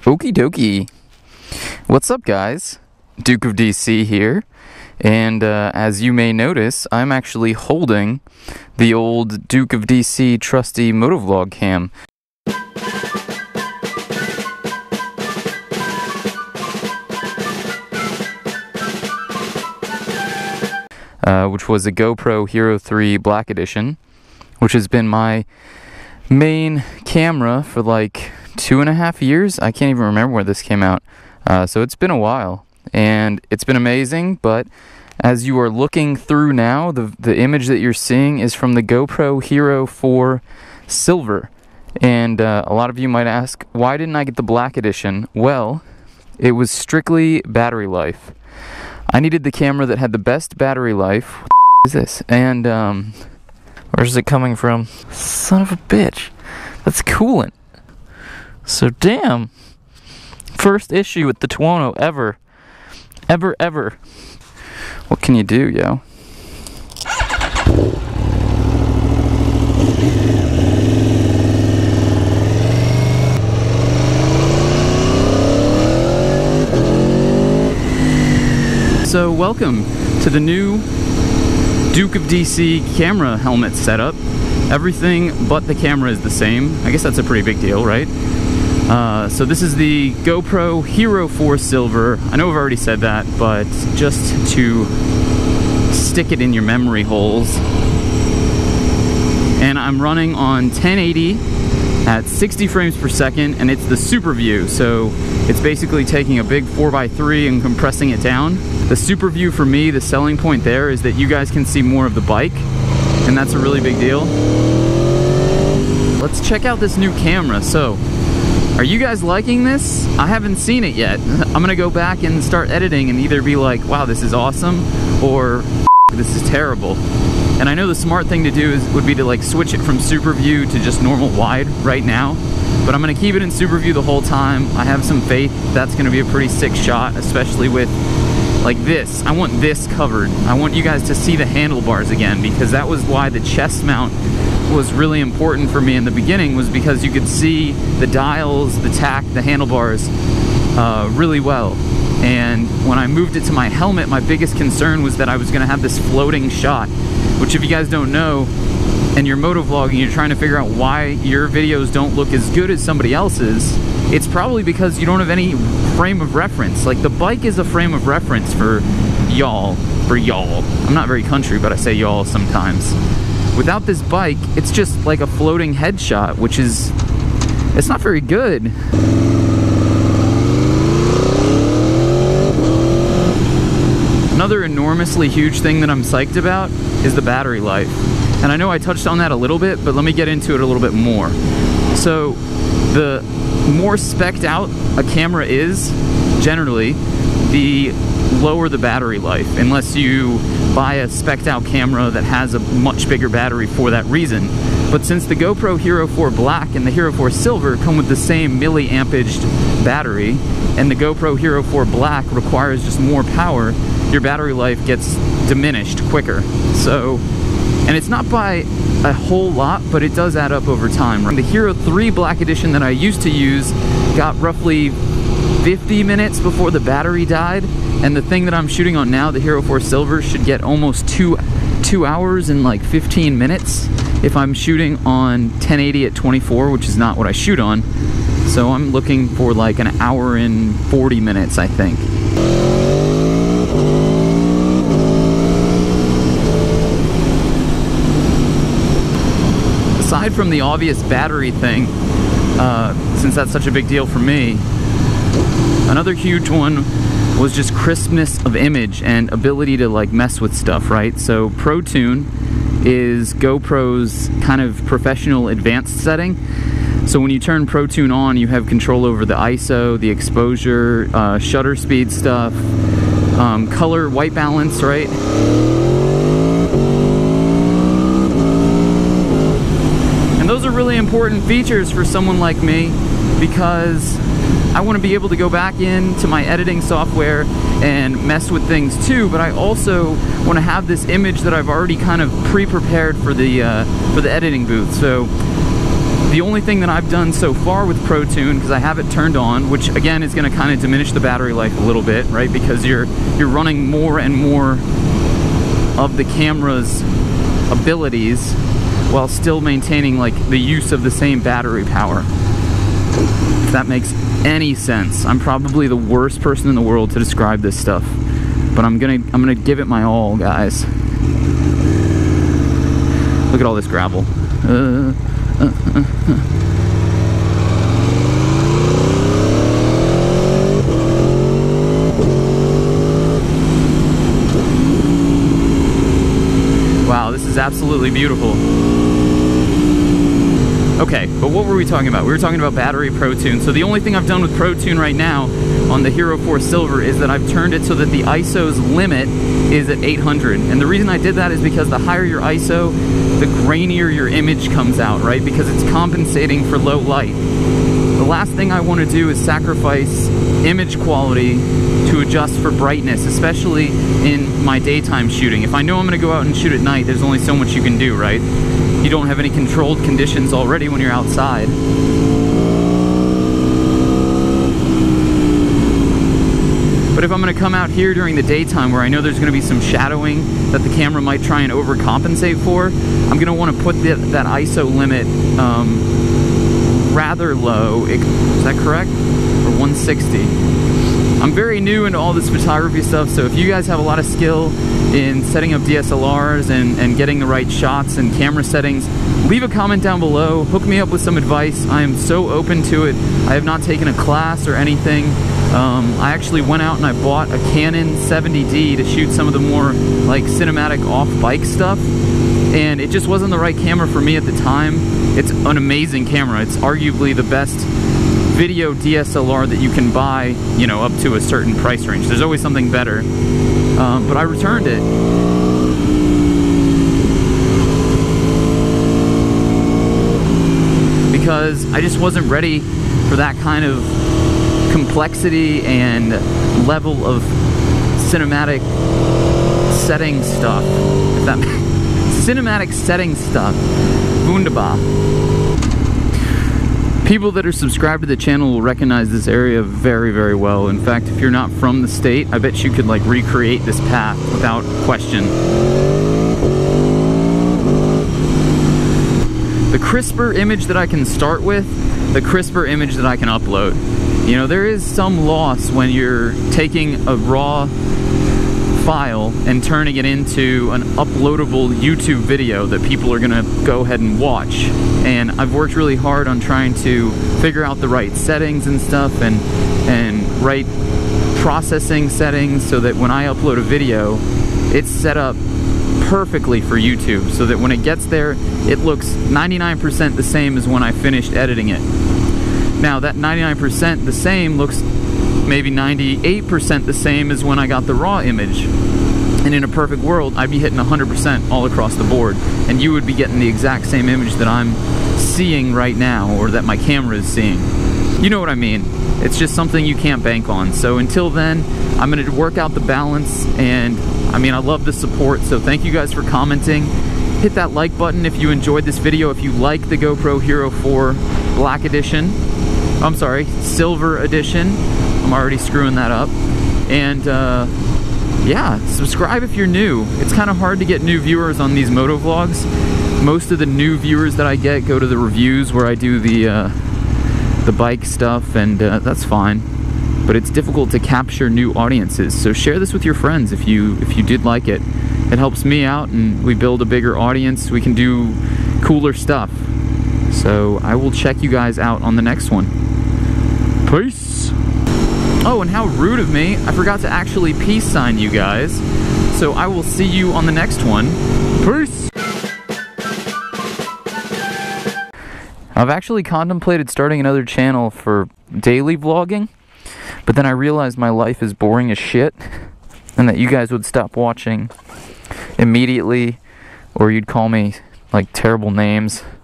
Okie dokie. What's up, guys? Duke of DC here. And as you may notice, I'm actually holding the old Duke of DC trusty motovlog cam. Which was a GoPro Hero 3 Black Edition, which has been my main camera for like 2.5 years. I can't even remember where this came out. So it's been a while, and it's been amazing, but as you are looking through now, the image that you're seeing is from the GoPro Hero 4 Silver. And a lot of you might ask, why didn't I get the Black Edition? Well, it was strictly battery life. I needed the camera that had the best battery life. What the is this? And, where's it coming from? Son of a bitch. That's coolant. So, damn. First issue with the Tuono ever. Ever. What can you do, yo? So welcome to the new Duke of DC camera helmet setup. Everything but the camera is the same. I guess that's a pretty big deal, right? So this is the GoPro Hero 4 Silver. I know I've already said that, but just to stick it in your memory holes. And I'm running on 1080 at 60 frames per second, and it's the Super View. So it's basically taking a big 4x3 and compressing it down. The Super View for me, the selling point there is that you guys can see more of the bike, and that's a really big deal. Let's check out this new camera. So, are you guys liking this? I haven't seen it yet. I'm gonna go back and start editing and either be like, wow, this is awesome, or this is terrible. And I know the smart thing to do would be to like switch it from Super View to just normal wide right now, but I'm gonna keep it in Super View the whole time. I have some faith that's gonna be a pretty sick shot, especially with like this. I want this covered. I want you guys to see the handlebars again, because that was why the chest mount was really important for me in the beginning, was because you could see the dials, the tack, the handlebars really well. And when I moved it to my helmet, my biggest concern was that I was gonna have this floating shot, which if you guys don't know, and you're motovlogging, you're trying to figure out why your videos don't look as good as somebody else's, it's probably because you don't have any frame of reference. Like, the bike is a frame of reference for y'all. I'm not very country, but I say y'all sometimes. Without this bike, it's just like a floating headshot, which is, it's not very good. Another enormously huge thing that I'm psyched about is the battery life. And I know I touched on that a little bit, but let me get into it a little bit more. So, the more spec'd out a camera is, generally, the lower the battery life, unless you buy a spec'd out camera that has a much bigger battery for that reason. But since the GoPro Hero 4 Black and the Hero 4 Silver come with the same milliampage battery, and the GoPro Hero 4 Black requires just more power, your battery life gets diminished quicker. So, and it's not by a whole lot, but it does add up over time. The Hero 3 Black Edition that I used to use got roughly 50 minutes before the battery died, and the thing that I'm shooting on now, the Hero 4 Silver, should get almost 2 hours and like 15 minutes if I'm shooting on 1080 at 24, which is not what I shoot on. So I'm looking for like an hour and 40 minutes, I think. Aside from the obvious battery thing, since that's such a big deal for me, another huge one was just crispness of image and ability to like mess with stuff, right? So Pro Tune is GoPro's kind of professional advanced setting. So when you turn Pro Tune on, you have control over the ISO, the exposure, shutter speed stuff, color, white balance, right? And those are really important features for someone like me, because I want to be able to go back into my editing software and mess with things too, but I also want to have this image that I've already kind of pre-prepared for the editing booth. So The only thing that I've done so far with ProTune, because I have it turned on, which again is going to kind of diminish the battery life a little bit, right? Because you're running more and more of the camera's abilities while still maintaining like the use of the same battery power. If that makes any sense. I'm probably the worst person in the world to describe this stuff, but I'm gonna give it my all, guys. Look at all this gravel. Wow, this is absolutely beautiful. Okay, but what were we talking about? We were talking about battery ProTune. So the only thing I've done with ProTune right now on the Hero 4 Silver is that I've turned it so that the ISO's limit is at 800. And the reason I did that is because the higher your ISO, the grainier your image comes out, right? Because it's compensating for low light. The last thing I want to do is sacrifice image quality to adjust for brightness, especially in my daytime shooting. If I know I'm going to go out and shoot at night, there's only so much you can do, right? You don't have any controlled conditions already when you're outside. But if I'm going to come out here during the daytime where I know there's going to be some shadowing that the camera might try and overcompensate for, I'm going to want to put that ISO limit rather low. Is that correct? Or 160. I'm very new into all this photography stuff, so if you guys have a lot of skill in setting up DSLRs and getting the right shots and camera settings, leave a comment down below, hook me up with some advice. I am so open to it. I have not taken a class or anything. I actually went out and I bought a Canon 70D to shoot some of the more like cinematic off-bike stuff, and it just wasn't the right camera for me at the time. It's an amazing camera. It's arguably the best video DSLR that you can buy, you know, up to a certain price range. There's always something better, but I returned it. Because I just wasn't ready for that kind of complexity and level of cinematic setting stuff. If that cinematic setting stuff. Wunderbar. People that are subscribed to the channel will recognize this area very, very well. In fact, if you're not from the state, I bet you could like recreate this path without question. The crisper image that I can start with, the crisper image that I can upload. You know, there is some loss when you're taking a raw file and turning it into an uploadable YouTube video that people are gonna go ahead and watch. And I've worked really hard on trying to figure out the right settings and stuff, and right processing settings so that when I upload a video, it's set up perfectly for YouTube, so that when it gets there, it looks 99% the same as when I finished editing it. Now that 99% the same looks maybe 98% the same as when I got the raw image. And in a perfect world, I'd be hitting 100% all across the board, and you would be getting the exact same image that I'm seeing right now, or that my camera is seeing. You know what I mean? It's just something you can't bank on. So until then, I'm going to work out the balance, and I mean, I love the support, so thank you guys for commenting. Hit that like button if you enjoyed this video, if you like the GoPro Hero 4 Black Edition. I'm sorry, Silver Edition. I'm already screwing that up. And yeah, subscribe if you're new. It's kind of hard to get new viewers on these moto vlogs. Most of the new viewers that I get go to the reviews where I do the bike stuff, and that's fine. But it's difficult to capture new audiences. So share this with your friends if you did like it. It helps me out, and we build a bigger audience. We can do cooler stuff. So I will check you guys out on the next one. Peace. Oh, and how rude of me. I forgot to actually peace sign you guys. So I will see you on the next one. Peace. I've actually contemplated starting another channel for daily vlogging, but then I realized my life is boring as shit, and that you guys would stop watching immediately, or you'd call me like terrible names.